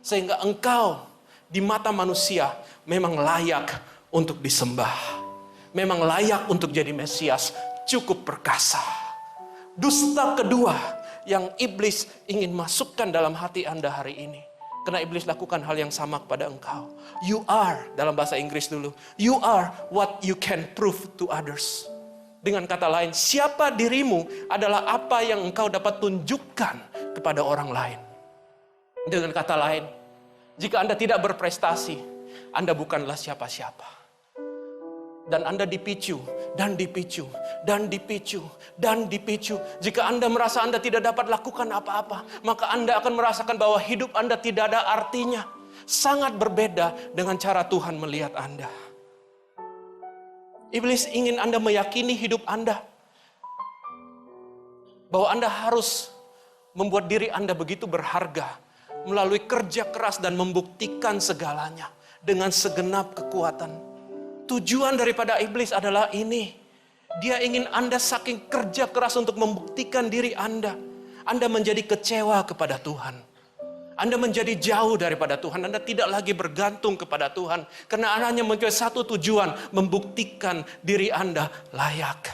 Sehingga engkau di mata manusia memang layak untuk disembah. Memang layak untuk jadi Mesias, cukup perkasa. Dusta kedua yang iblis ingin masukkan dalam hati Anda hari ini. Karena iblis lakukan hal yang sama kepada engkau. You are, dalam bahasa Inggris dulu, you are what you can prove to others. Dengan kata lain, siapa dirimu adalah apa yang engkau dapat tunjukkan kepada orang lain. Dengan kata lain, jika Anda tidak berprestasi, Anda bukanlah siapa-siapa. Dan Anda dipicu, dan dipicu, dan dipicu, dan dipicu. Jika Anda merasa Anda tidak dapat lakukan apa-apa, maka Anda akan merasakan bahwa hidup Anda tidak ada artinya. Sangat berbeda dengan cara Tuhan melihat Anda. Iblis ingin Anda meyakini hidup Anda. Bahwa Anda harus membuat diri Anda begitu berharga. Melalui kerja keras dan membuktikan segalanya. Dengan segenap kekuatan. Tujuan daripada iblis adalah ini. Dia ingin Anda saking kerja keras untuk membuktikan diri Anda. Anda menjadi kecewa kepada Tuhan. Anda menjadi jauh daripada Tuhan. Anda tidak lagi bergantung kepada Tuhan. Karena Anda hanya mempunyai satu tujuan. Membuktikan diri Anda layak.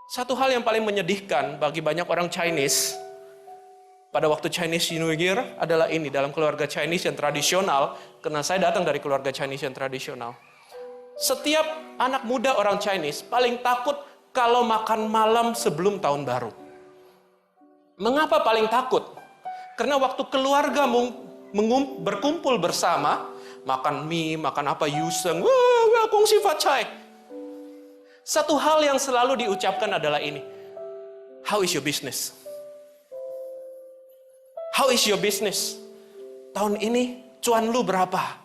Satu hal yang paling menyedihkan bagi banyak orang Chinese. Pada waktu Chinese New Year adalah ini. Dalam keluarga Chinese yang tradisional. Karena saya datang dari keluarga Chinese yang tradisional. Setiap anak muda orang Chinese paling takut kalau makan malam sebelum tahun baru. Mengapa paling takut? Karena waktu keluarga berkumpul bersama, makan mie, makan apa, yuseng, wah, kong si facai. Satu hal yang selalu diucapkan adalah ini. How is your business? How is your business? Tahun ini cuan lu berapa?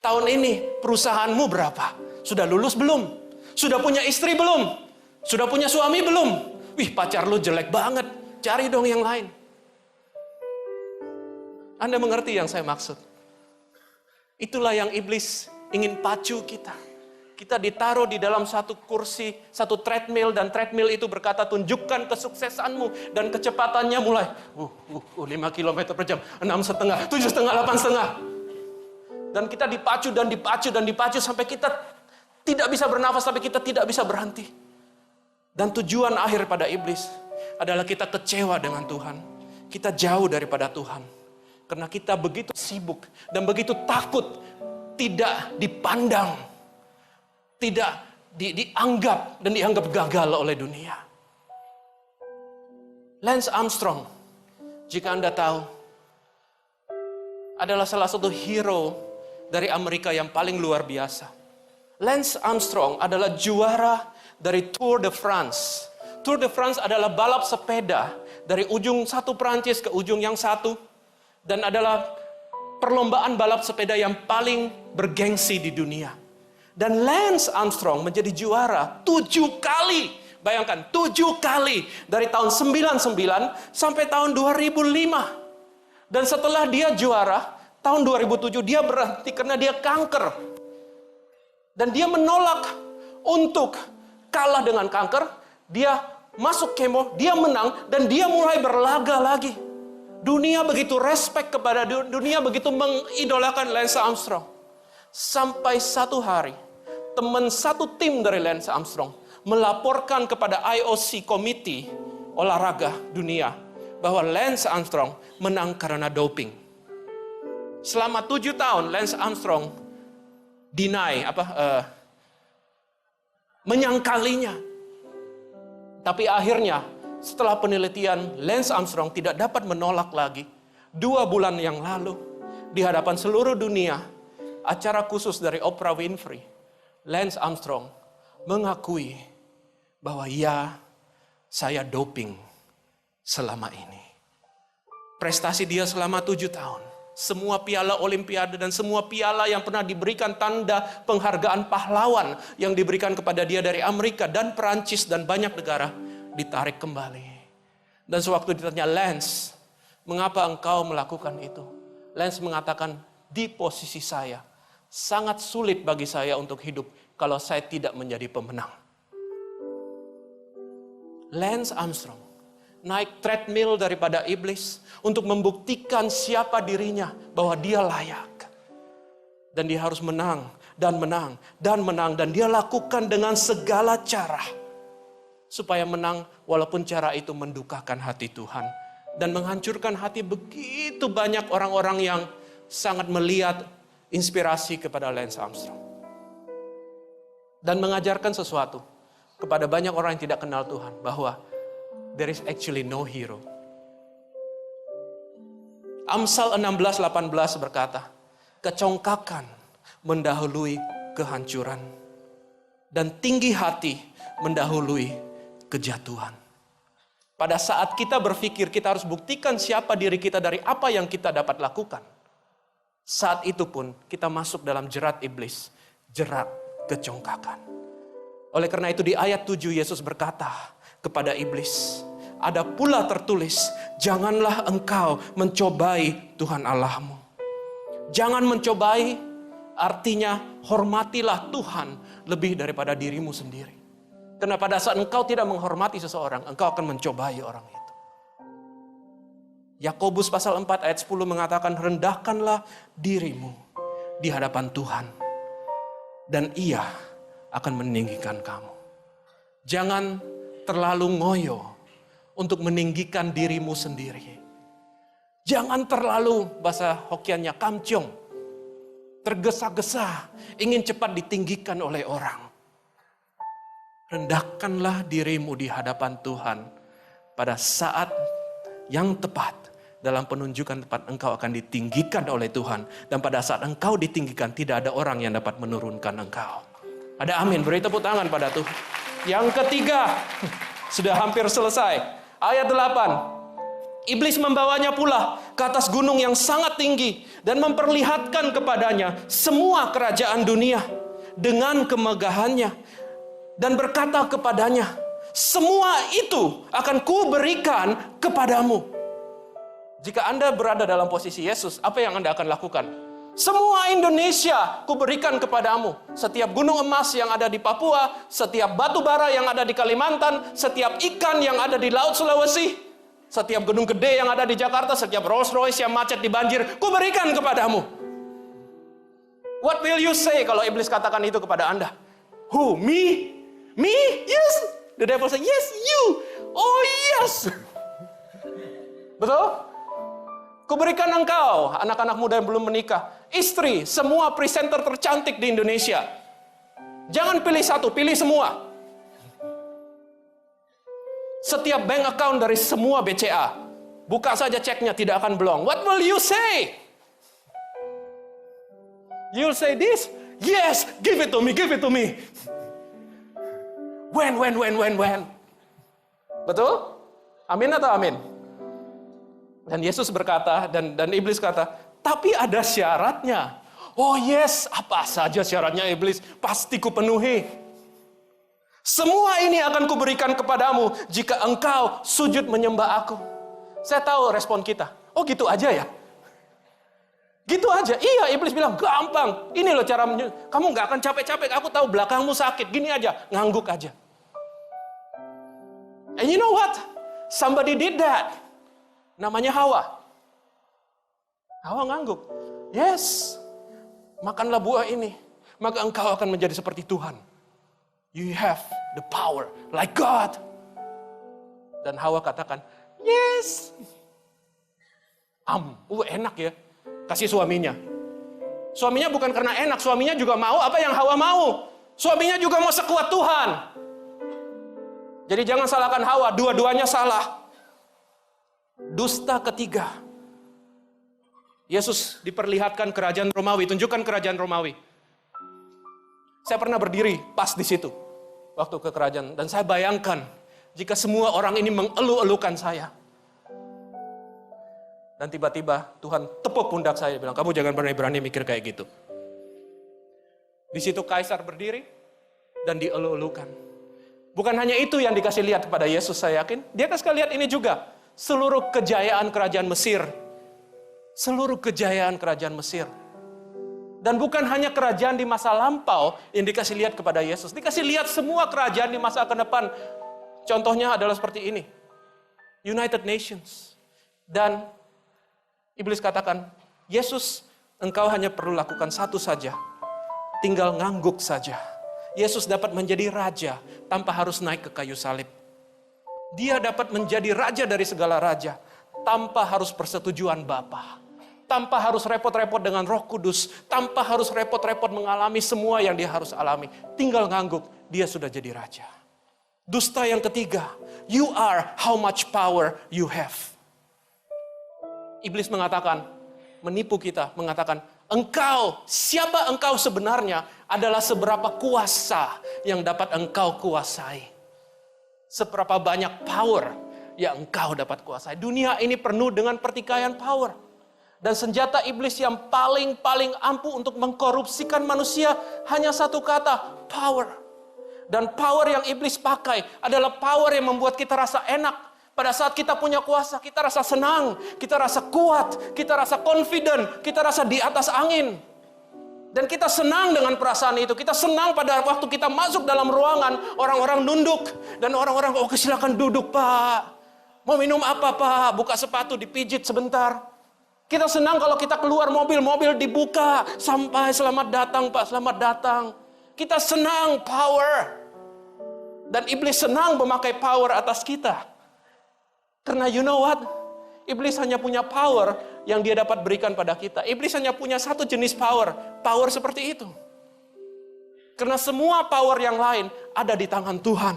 Tahun ini perusahaanmu berapa? Sudah lulus belum? Sudah punya istri belum? Sudah punya suami belum? Wih, pacar lu jelek banget. Cari dong yang lain. Anda mengerti yang saya maksud? Itulah yang iblis ingin pacu kita. Kita ditaruh di dalam satu kursi, satu treadmill, dan treadmill itu berkata, tunjukkan kesuksesanmu dan kecepatannya mulai 5 km per jam, 6,5, 7,5, 8,5. Dan kita dipacu dan dipacu dan dipacu sampai kita tidak bisa bernafas, sampai kita tidak bisa berhenti. Dan tujuan akhir pada iblis adalah kita kecewa dengan Tuhan. Kita jauh daripada Tuhan. Karena kita begitu sibuk dan begitu takut tidak dipandang, tidak dianggap dan dianggap gagal oleh dunia. Lance Armstrong, jika Anda tahu, adalah salah satu hero dari Amerika yang paling luar biasa. Lance Armstrong adalah juara dari Tour de France. Tour de France adalah balap sepeda dari ujung satu Prancis ke ujung yang satu. Dan adalah perlombaan balap sepeda yang paling bergengsi di dunia. Dan Lance Armstrong menjadi juara 7 kali. Bayangkan, 7 kali. Dari tahun 99 sampai tahun 2005. Dan setelah dia juara, tahun 2007 dia berhenti karena dia kanker. Dan dia menolak untuk kalah dengan kanker. Dia masuk kemo, dia menang, dan dia mulai berlaga lagi. Dunia begitu respect kepada dunia, begitu mengidolakan Lance Armstrong. Sampai satu hari, teman satu tim dari Lance Armstrong melaporkan kepada IOC Committee Olahraga Dunia bahwa Lance Armstrong menang karena doping. Selama 7 tahun Lance Armstrong menyangkalinya. Tapi akhirnya setelah penelitian, Lance Armstrong tidak dapat menolak lagi. 2 bulan yang lalu, di hadapan seluruh dunia, acara khusus dari Oprah Winfrey, Lance Armstrong mengakui bahwa ya, saya doping selama ini. Prestasi dia selama 7 tahun. Semua piala olimpiade dan semua piala yang pernah diberikan tanda penghargaan pahlawan yang diberikan kepada dia dari Amerika dan Perancis dan banyak negara ditarik kembali. Dan sewaktu ditanya, Lance, mengapa engkau melakukan itu? Lance mengatakan, di posisi saya, sangat sulit bagi saya untuk hidup kalau saya tidak menjadi pemenang. Lance Armstrong naik treadmill daripada iblis untuk membuktikan siapa dirinya bahwa dia layak. Dan dia harus menang dan menang dan menang, dan dia lakukan dengan segala cara supaya menang, walaupun cara itu mendukakan hati Tuhan dan menghancurkan hati begitu banyak orang-orang yang sangat melihat inspirasi kepada Lance Armstrong. Dan mengajarkan sesuatu kepada banyak orang yang tidak kenal Tuhan, bahwa there is actually no hero. Amsal 16:18 berkata, kecongkakan mendahului kehancuran, dan tinggi hati mendahului kejatuhan. Pada saat kita berpikir kita harus buktikan siapa diri kita dari apa yang kita dapat lakukan, saat itu pun kita masuk dalam jerat iblis, jerat kecongkakan. Oleh karena itu di ayat 7 Yesus berkata kepada iblis, ada pula tertulis, janganlah engkau mencobai Tuhan Allahmu. Jangan mencobai artinya hormatilah Tuhan lebih daripada dirimu sendiri. Karena pada saat engkau tidak menghormati seseorang, engkau akan mencobai orang itu. Yakobus pasal 4 ayat 10 mengatakan, rendahkanlah dirimu di hadapan Tuhan, dan Ia akan meninggikan kamu. Jangan terlalu ngoyo untuk meninggikan dirimu sendiri. Jangan terlalu, bahasa Hokiannya, kamciong, tergesa-gesa, ingin cepat ditinggikan oleh orang. Rendahkanlah dirimu di hadapan Tuhan pada saat yang tepat. Dalam penunjukan tepat engkau akan ditinggikan oleh Tuhan. Dan pada saat engkau ditinggikan tidak ada orang yang dapat menurunkan engkau. Ada amin, beri tepuk tangan pada Tuhan. Yang ketiga, sudah hampir selesai. Ayat 8. Iblis membawanya pula ke atas gunung yang sangat tinggi dan memperlihatkan kepadanya semua kerajaan dunia dengan kemegahannya. Dan berkata kepadanya, semua itu akan kuberikan kepadamu. Jika Anda berada dalam posisi Yesus, apa yang Anda akan lakukan? Semua Indonesia kuberikan kepadamu. Setiap gunung emas yang ada di Papua, setiap batu bara yang ada di Kalimantan, setiap ikan yang ada di Laut Sulawesi, setiap gedung gede yang ada di Jakarta, setiap Rolls Royce yang macet di banjir, kuberikan kepadamu. What will you say kalau iblis katakan itu kepada Anda? Who? Me? Me? Yes. The devil say, yes, you. Oh, yes. Betul? Kuberikan engkau, anak-anak muda yang belum menikah, istri, semua presenter tercantik di Indonesia. Jangan pilih satu, pilih semua. Setiap bank account dari semua BCA, buka saja ceknya, tidak akan belong. What will you say? You'll say this? Yes, give it to me, give it to me. When. Betul? Amin atau amin? Dan Yesus berkata, dan iblis kata, tapi ada syaratnya. Oh yes, apa saja syaratnya iblis? Pasti kupenuhi. Semua ini akan kuberikan kepadamu jika engkau sujud menyembah aku. Saya tahu respon kita. Oh gitu aja ya? Gitu aja? Iya, iblis bilang, gampang. Ini loh cara kamu gak akan capek-capek. Aku tahu belakangmu sakit. Gini aja, ngangguk aja. And you know what? Somebody did that. Namanya Hawa. Hawa ngangguk. Yes, makanlah buah ini, maka engkau akan menjadi seperti Tuhan. You have the power like God. Dan Hawa katakan, yes. Enak ya. Kasih suaminya. Suaminya bukan karena enak, suaminya juga mau apa yang Hawa mau. Suaminya juga mau sekuat Tuhan. Jadi jangan salahkan Hawa, dua-duanya salah. Dusta ketiga. Yesus diperlihatkan kerajaan Romawi, tunjukkan kerajaan Romawi. Saya pernah berdiri pas di situ waktu ke kerajaan, dan saya bayangkan jika semua orang ini mengeluh-elukan saya. Dan tiba-tiba Tuhan tepuk pundak saya, bilang, kamu jangan berani-berani mikir kayak gitu. Di situ kaisar berdiri dan dieluh-elukan. Bukan hanya itu yang dikasih lihat kepada Yesus, saya yakin. Dia kasih lihat ini juga. Seluruh kejayaan kerajaan Mesir. Seluruh kejayaan kerajaan Mesir. Dan bukan hanya kerajaan di masa lampau yang dikasih lihat kepada Yesus. Dikasih lihat semua kerajaan di masa ke depan. Contohnya adalah seperti ini. United Nations. Dan iblis katakan, Yesus, engkau hanya perlu lakukan satu saja. Tinggal ngangguk saja. Yesus dapat menjadi raja tanpa harus naik ke kayu salib. Dia dapat menjadi raja dari segala raja tanpa harus persetujuan Bapa. Tanpa harus repot-repot dengan Roh Kudus, tanpa harus repot-repot mengalami semua yang dia harus alami. Tinggal ngangguk, dia sudah jadi raja. Dusta yang ketiga, you are how much power you have. Iblis mengatakan, menipu kita, mengatakan, engkau, siapa engkau sebenarnya adalah seberapa kuasa yang dapat engkau kuasai. Seberapa banyak power yang engkau dapat kuasai. Dunia ini penuh dengan pertikaian power. Dan senjata iblis yang paling ampuh untuk mengkorupsikan manusia hanya satu kata, power. Dan power yang iblis pakai adalah power yang membuat kita rasa enak. Pada saat kita punya kuasa, kita rasa senang, kita rasa kuat, kita rasa confident, kita rasa di atas angin. Dan kita senang dengan perasaan itu. Kita senang pada waktu kita masuk dalam ruangan, orang-orang nunduk. Dan orang-orang, oh silakan duduk Pak. Mau minum apa Pak? Buka sepatu, dipijit sebentar. Kita senang kalau kita keluar mobil dibuka. Sampai selamat datang Pak, selamat datang. Kita senang power. Dan iblis senang memakai power atas kita. Karena you know what? Iblis hanya punya power yang dia dapat berikan pada kita. Iblis hanya punya satu jenis power. Power seperti itu. Karena semua power yang lain ada di tangan Tuhan.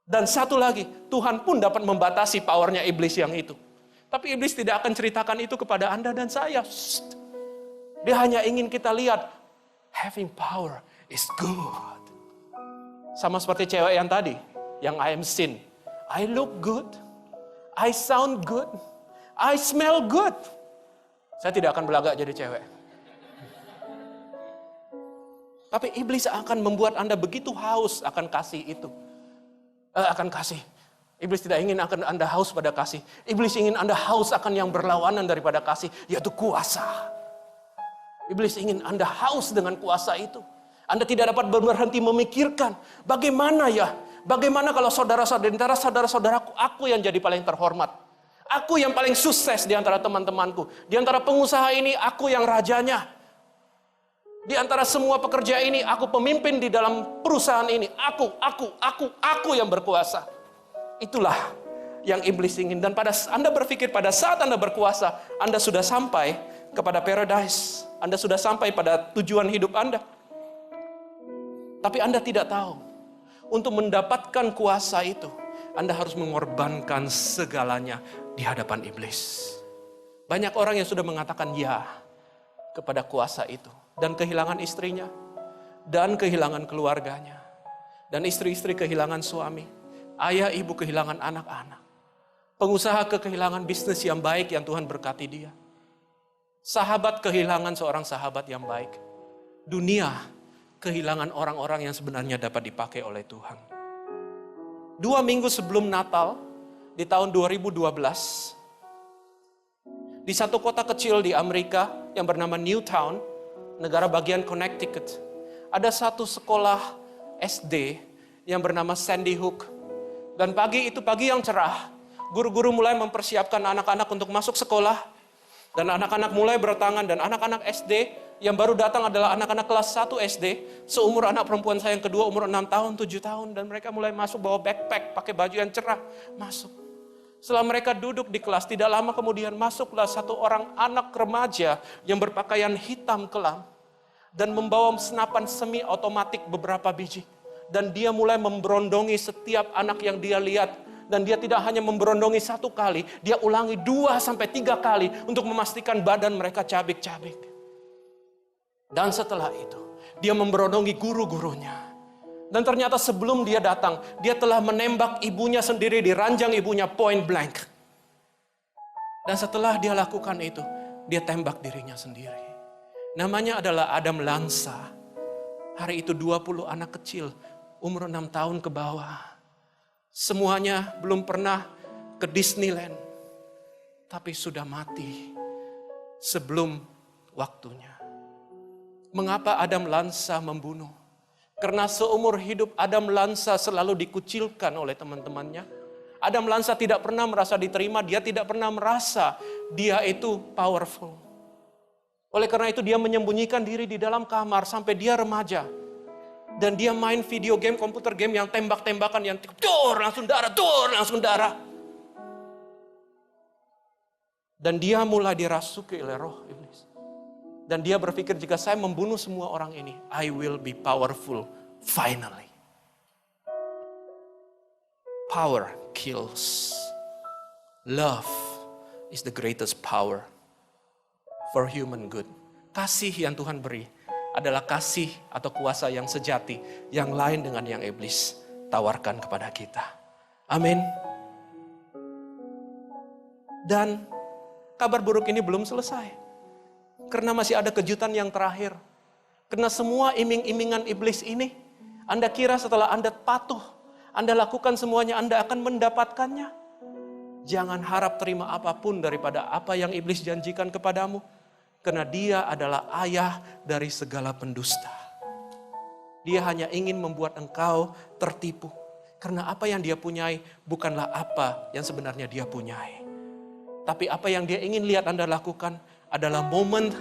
Dan satu lagi, Tuhan pun dapat membatasi powernya iblis yang itu. Tapi iblis tidak akan ceritakan itu kepada Anda dan saya. Dia hanya ingin kita lihat, having power is good. Sama seperti cewek yang tadi, yang I am sin. I look good. I sound good. I smell good. Saya tidak akan belagak jadi cewek. Tapi iblis akan membuat Anda begitu haus akan kasih itu. Akan kasih. Iblis tidak ingin akan Anda haus pada kasih. Iblis ingin Anda haus akan yang berlawanan daripada kasih, yaitu kuasa. Iblis ingin Anda haus dengan kuasa itu. Anda tidak dapat berhenti memikirkan, bagaimana ya? Bagaimana kalau saudara-saudaraku, aku yang jadi paling terhormat. Aku yang paling sukses di antara teman-temanku. Di antara pengusaha ini, aku yang rajanya. Di antara semua pekerja ini, aku pemimpin di dalam perusahaan ini. Aku yang berkuasa. Itulah yang iblis ingin. Dan Anda berpikir pada saat Anda berkuasa, Anda sudah sampai kepada paradise. Anda sudah sampai pada tujuan hidup Anda. Tapi Anda tidak tahu. Untuk mendapatkan kuasa itu, Anda harus mengorbankan segalanya di hadapan iblis. Banyak orang yang sudah mengatakan ya kepada kuasa itu. Dan kehilangan istrinya. Dan kehilangan keluarganya. Dan istri-istri kehilangan suami. Ayah ibu kehilangan anak-anak. Pengusaha kehilangan bisnis yang baik yang Tuhan berkati dia. Sahabat kehilangan seorang sahabat yang baik. Dunia kehilangan orang-orang yang sebenarnya dapat dipakai oleh Tuhan. 2 minggu sebelum Natal, di tahun 2012, di satu kota kecil di Amerika yang bernama Newtown, negara bagian Connecticut, ada satu sekolah SD yang bernama Sandy Hook. Dan pagi itu pagi yang cerah, guru-guru mulai mempersiapkan anak-anak untuk masuk sekolah. Dan anak-anak mulai berdatangan, dan anak-anak SD yang baru datang adalah anak-anak kelas 1 SD, seumur anak perempuan saya yang kedua, umur 6 tahun, 7 tahun, dan mereka mulai masuk bawa backpack, pakai baju yang cerah, masuk. Setelah mereka duduk di kelas, tidak lama kemudian masuklah satu orang anak remaja yang berpakaian hitam kelam, dan membawa senapan semi otomatik beberapa biji. Dan dia mulai memberondongi setiap anak yang dia lihat. Dan dia tidak hanya memberondongi satu kali, dia ulangi 2-3 kali untuk memastikan badan mereka cabik-cabik. Dan setelah itu, dia memberondongi guru-gurunya. Dan ternyata sebelum dia datang, dia telah menembak ibunya sendiri di ranjang ibunya point blank. Dan setelah dia lakukan itu, dia tembak dirinya sendiri. Namanya adalah Adam Lanza. Hari itu 20 anak kecil, umur 6 tahun ke bawah. Semuanya belum pernah ke Disneyland, tapi sudah mati sebelum waktunya. Mengapa Adam Lanza membunuh? Karena seumur hidup Adam Lanza selalu dikucilkan oleh teman-temannya. Adam Lanza tidak pernah merasa diterima, dia tidak pernah merasa dia itu powerful. Oleh karena itu dia menyembunyikan diri di dalam kamar sampai dia remaja. Dan dia main video game, komputer game yang tembak-tembakan, yang dor, langsung darah. Dan dia mulai dirasuki oleh roh iblis. Dan dia berpikir, jika saya membunuh semua orang ini, I will be powerful finally. Power kills. Love is the greatest power for human good. Kasih yang Tuhan beri adalah kasih atau kuasa yang sejati, yang lain dengan yang iblis tawarkan kepada kita. Amin. Dan kabar buruk ini belum selesai. Karena masih ada kejutan yang terakhir. Karena semua iming-imingan iblis ini, Anda kira setelah Anda patuh, Anda lakukan semuanya, Anda akan mendapatkannya. Jangan harap terima apapun daripada apa yang iblis janjikan kepadamu. Karena dia adalah ayah dari segala pendusta. Dia hanya ingin membuat engkau tertipu. Karena apa yang dia punyai bukanlah apa yang sebenarnya dia punyai. Tapi apa yang dia ingin lihat Anda lakukan adalah momen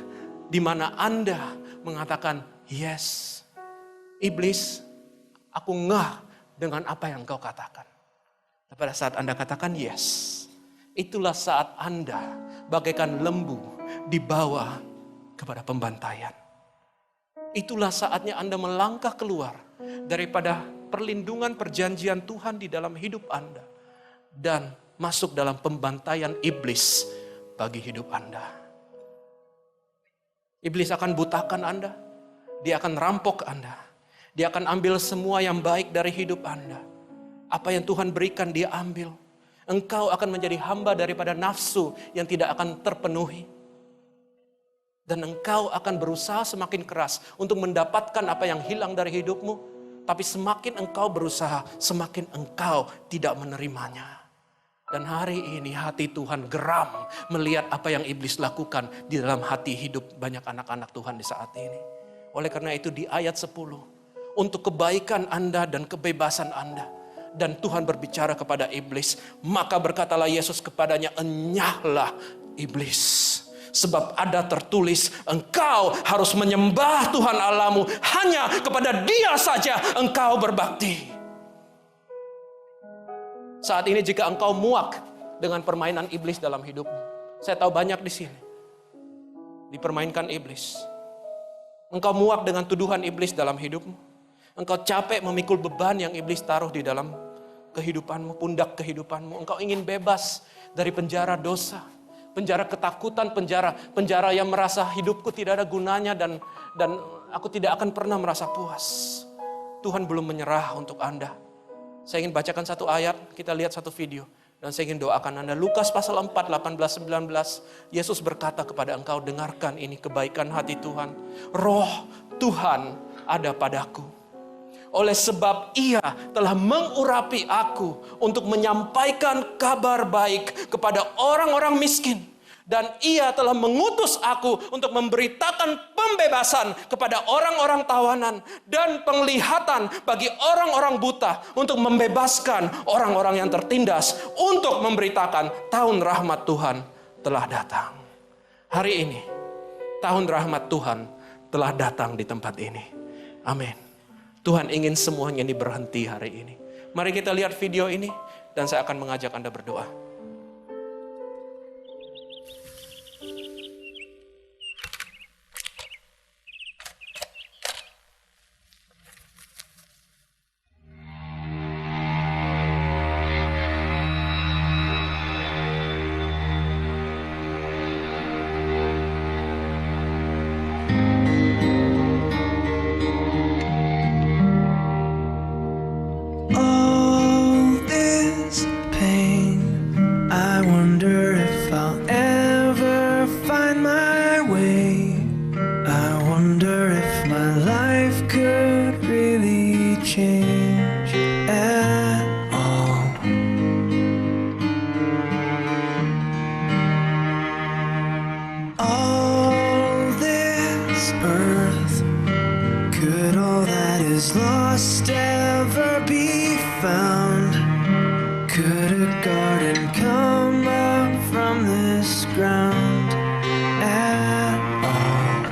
di mana Anda mengatakan, yes, iblis, aku ngah dengan apa yang kau katakan. Dan pada saat Anda katakan yes, itulah saat Anda bagaikan lembu dibawa kepada pembantaian. Itulah saatnya Anda melangkah keluar daripada perlindungan perjanjian Tuhan di dalam hidup Anda. Dan masuk dalam pembantaian iblis bagi hidup Anda. Iblis akan butakan Anda. Dia akan rampok Anda. Dia akan ambil semua yang baik dari hidup Anda. Apa yang Tuhan berikan dia ambil. Engkau akan menjadi hamba daripada nafsu yang tidak akan terpenuhi. Dan engkau akan berusaha semakin keras untuk mendapatkan apa yang hilang dari hidupmu. Tapi semakin engkau berusaha, semakin engkau tidak menerimanya. Dan hari ini hati Tuhan geram melihat apa yang iblis lakukan di dalam hati hidup banyak anak-anak Tuhan di saat ini. Oleh karena itu di ayat 10, untuk kebaikan Anda dan kebebasan Anda. Dan Tuhan berbicara kepada iblis. Maka berkatalah Yesus kepadanya, enyahlah iblis. Sebab ada tertulis, engkau harus menyembah Tuhan Allahmu. Hanya kepada Dia saja engkau berbakti. Saat ini jika engkau muak dengan permainan iblis dalam hidupmu. Saya tahu banyak di sini dipermainkan iblis. Engkau muak dengan tuduhan iblis dalam hidupmu. Engkau capek memikul beban yang iblis taruh di dalam kehidupanmu, pundak kehidupanmu. Engkau ingin bebas dari penjara dosa, penjara ketakutan, penjara yang merasa hidupku tidak ada gunanya dan aku tidak akan pernah merasa puas. Tuhan belum menyerah untuk Anda. Saya ingin bacakan satu ayat, kita lihat satu video. Dan saya ingin doakan Anda. Lukas pasal 4, 18, 19. Yesus berkata kepada engkau, dengarkan ini kebaikan hati Tuhan. Roh Tuhan ada padaku. Oleh sebab Ia telah mengurapi aku untuk menyampaikan kabar baik kepada orang-orang miskin. Dan Ia telah mengutus aku untuk memberitakan pembebasan kepada orang-orang tawanan. Dan penglihatan bagi orang-orang buta. Untuk membebaskan orang-orang yang tertindas. Untuk memberitakan tahun rahmat Tuhan telah datang. Hari ini, tahun rahmat Tuhan telah datang di tempat ini. Amin. Tuhan ingin semuanya ini berhenti hari ini. Mari kita lihat video ini dan saya akan mengajak Anda berdoa. lost ever be found? Could a garden come up from this ground at all.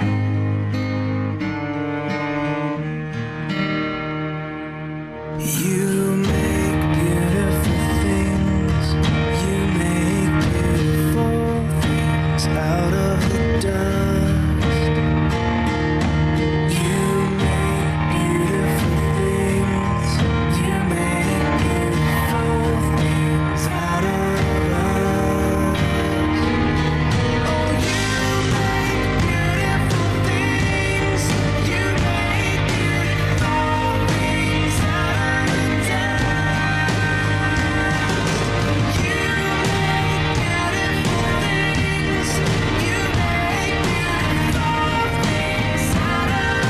You make beautiful things. You make beautiful things out of the dust. You make beautiful things. You make beautiful things out of us. Oh, you make beautiful things. You make beautiful things out of the dust. You make beautiful things. You make beautiful things out of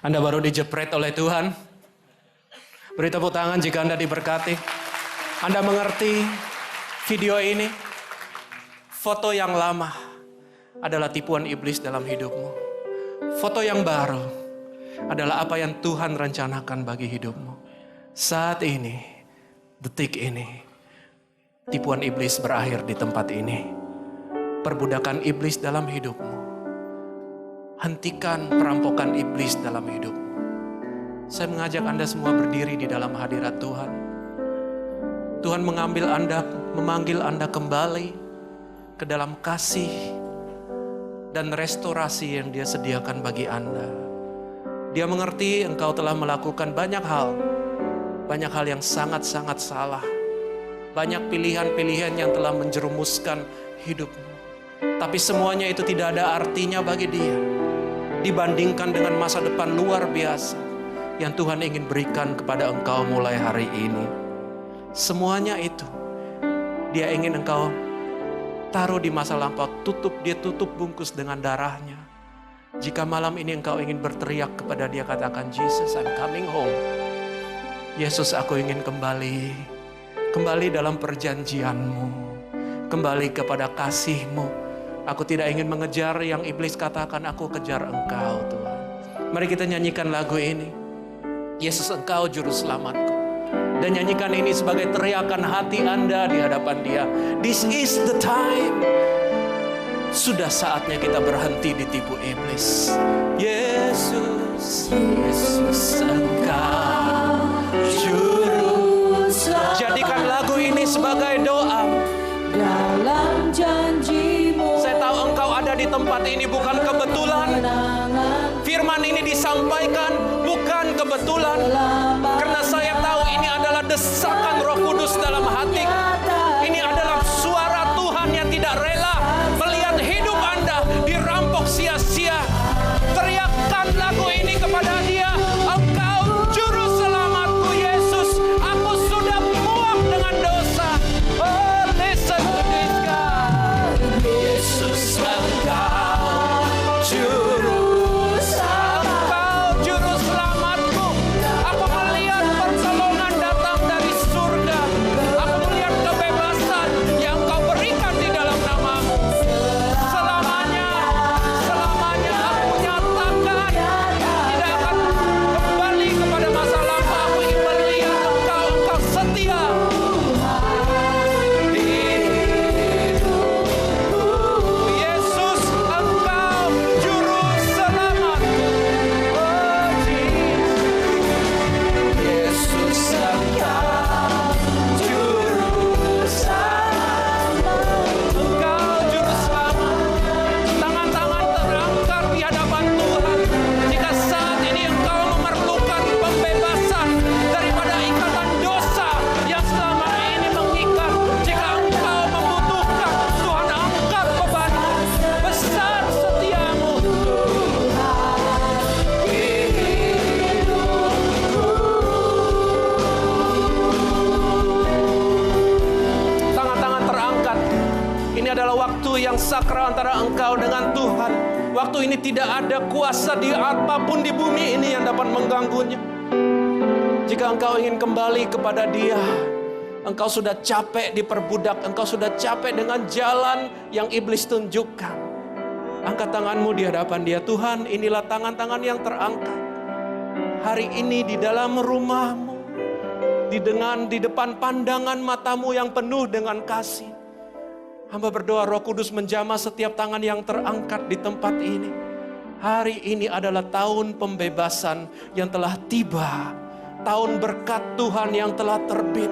Anda baru dijepret oleh Tuhan. Beri tepuk tangan jika Anda diberkati. Anda mengerti video ini? Foto yang lama adalah tipuan iblis dalam hidupmu. Foto yang baru adalah apa yang Tuhan rencanakan bagi hidupmu. Saat ini, detik ini, tipuan iblis berakhir di tempat ini. Perbudakan iblis dalam hidupmu. Hentikan perampokan iblis dalam hidupmu. Saya mengajak Anda semua berdiri di dalam hadirat Tuhan. Tuhan mengambil Anda, memanggil Anda kembali ke dalam kasih dan restorasi yang Dia sediakan bagi Anda. Dia mengerti engkau telah melakukan banyak hal yang sangat-sangat salah. Banyak pilihan-pilihan yang telah menjerumuskan hidupmu. Tapi semuanya itu tidak ada artinya bagi Dia dibandingkan dengan masa depan luar biasa yang Tuhan ingin berikan kepada engkau mulai hari ini. Semuanya itu Dia ingin engkau taruh di masa lampau, Dia tutup bungkus dengan darahnya. Jika malam ini engkau ingin berteriak kepada Dia, katakan, Jesus, I'm coming home. Yesus, aku ingin kembali dalam perjanjian-Mu, kembali kepada kasih-Mu. Aku tidak ingin mengejar yang iblis katakan, aku kejar Engkau, Tuhan. Mari kita nyanyikan lagu ini. Yesus, Engkau juru selamatku. Dan nyanyikan ini sebagai teriakan hati Anda di hadapan Dia. This is the time. Sudah saatnya kita berhenti ditipu iblis. Yesus, Yesus Engkau juru selamat. Jadikan lagu ini sebagai doa. Dalam janjimu Saya tahu Engkau ada di tempat ini bukan kebetulan. Firman ini disampaikan bukan kebetulan. Karena saya tahu ini adalah desakan Roh Kudus dalam hati. Ini adalah suara Tuhan yang tidak rela melihat hidup Anda dirampok sia-sia. Teriakkan lagu ini kepada Dia. Engkau juru selamatku Yesus. Aku sudah muak dengan dosa. Oh, listen to this God. Yesus Engkau juru selamatku. Aku melihat pertolongan datang dari surga. Aku melihat kebebasan yang Kau berikan di dalam nama-Mu. Selamanya aku nyatakan tidak akan kembali kepada masa lampau. Aku ingin melihat Engkau setia. Yesus, Engkau juru selamat. Oh Jesus. Yesus, Engkau juru selamat. Engkau juru selamat. Tangan-tangan terangkat di hadapan Tuhan. Jika saat ini Engkau memerlukan pembebasan daripada ikatan dosa yang selama ini mengikat. Jika Engkau membutuhkan, Tuhan angkat beban-Mu. Besar setiamu. Tangan-tangan terangkat. Ini adalah waktu yang sakral antara engkau dengan Tuhan. Waktu ini tidak ada kuasa di apapun di bumi ini yang dapat mengganggunya. Jika engkau ingin kembali kepada Dia, engkau sudah capek diperbudak, engkau sudah capek dengan jalan yang iblis tunjukkan. Angkat tanganmu di hadapan Dia. Tuhan, inilah tangan-tangan yang terangkat. Hari ini di dalam rumahmu, di depan pandangan matamu yang penuh dengan kasih. Hamba berdoa Roh Kudus menjamah setiap tangan yang terangkat di tempat ini. Hari ini adalah tahun pembebasan yang telah tiba. Tahun berkat Tuhan yang telah terbit.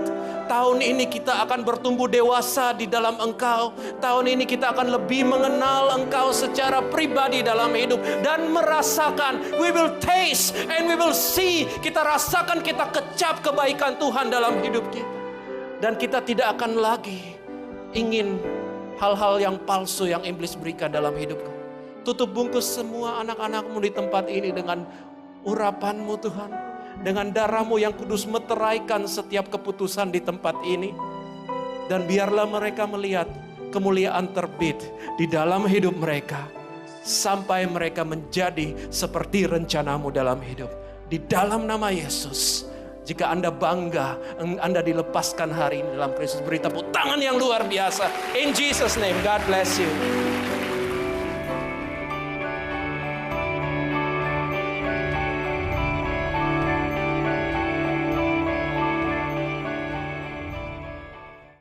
Tahun ini kita akan bertumbuh dewasa di dalam Engkau. Tahun ini kita akan lebih mengenal Engkau secara pribadi dalam hidup. Dan merasakan, we will taste and we will see. Kita rasakan, kita kecap kebaikan Tuhan dalam hidup kita. Dan kita tidak akan lagi ingin hal-hal yang palsu yang iblis berikan dalam hidupku. Tutup bungkus semua anak-anakmu di tempat ini dengan urapan-Mu Tuhan. Dengan darah-Mu yang kudus meteraikan setiap keputusan di tempat ini. Dan biarlah mereka melihat kemuliaan terbit di dalam hidup mereka. Sampai mereka menjadi seperti rencana-Mu dalam hidup. Di dalam nama Yesus. Jika Anda bangga, Anda dilepaskan hari ini dalam Kristus. Beri tepuk tangan yang luar biasa. In Jesus' name, God bless you.